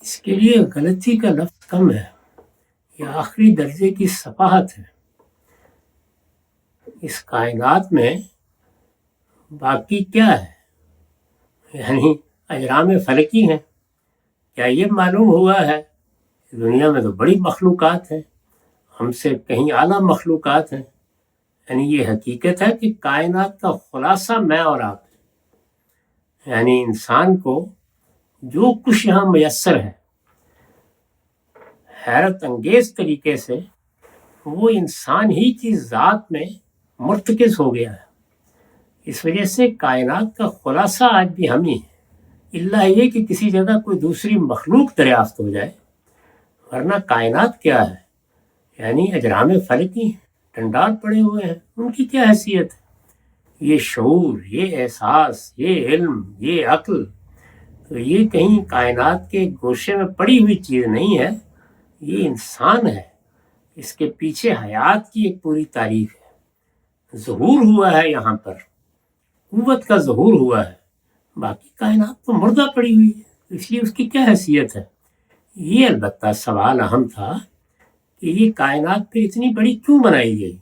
اس کے لیے غلطی کا لفظ کم ہے، یہ آخری درجے کی صفاحت ہے۔ اس کائنات میں باقی کیا ہے؟ یعنی اجرام فلکی ہیں۔ کیا یہ معلوم ہوا ہے کہ دنیا میں تو بڑی مخلوقات ہیں، ہم سے کہیں اعلیٰ مخلوقات ہیں؟ یعنی یہ حقیقت ہے کہ کائنات کا خلاصہ میں اور آپ ہیں۔ یعنی انسان کو جو کچھ یہاں میسر ہے حیرت انگیز طریقے سے وہ انسان ہی کی ذات میں مرتکز ہو گیا ہے۔ اس وجہ سے کائنات کا خلاصہ آج بھی ہم ہی ہیں، الا یہ کہ کسی جگہ کوئی دوسری مخلوق دریافت ہو جائے، ورنہ کائنات کیا ہے؟ یعنی اجرام فلکی ڈنڈال پڑے ہوئے ہیں، ان کی کیا حیثیت ہے؟ یہ شعور، یہ احساس، یہ علم، یہ عقل، تو یہ کہیں کائنات کے گوشے میں پڑی ہوئی چیز نہیں ہے، یہ انسان ہے۔ اس کے پیچھے حیات کی ایک پوری تاریخ ہے، ظہور ہوا ہے یہاں پر، قوت کا ظہور ہوا ہے۔ باقی کائنات تو مردہ پڑی ہوئی ہے، اس لیے اس کی کیا حیثیت ہے؟ یہ البتہ سوال اہم تھا کہ یہ کائنات پھر اتنی بڑی کیوں بنائی گئی؟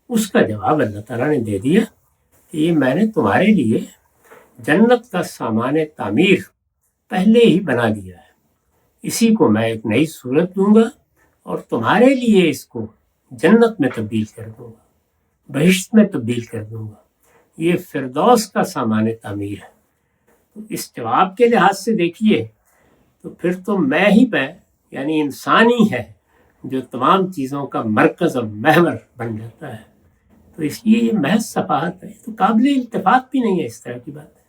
اس کا جواب اللہ تعالیٰ نے دے دیا کہ یہ میں نے تمہارے لیے جنت کا سامان تعمیر پہلے ہی بنا دیا ہے، اسی کو میں ایک نئی صورت دوں گا اور تمہارے لیے اس کو جنت میں تبدیل کر دوں گا، بہشت میں تبدیل کر دوں گا۔ یہ فردوس کا سامان تعمیر ہے۔ تو اس جواب کے لحاظ سے دیکھیے تو پھر تو میں یعنی انسان ہی ہے جو تمام چیزوں کا مرکز اور محور بن جاتا ہے۔ تو اس لیے یہ محض صفحات ہے، تو قابل التفات بھی نہیں ہے اس طرح کی بات۔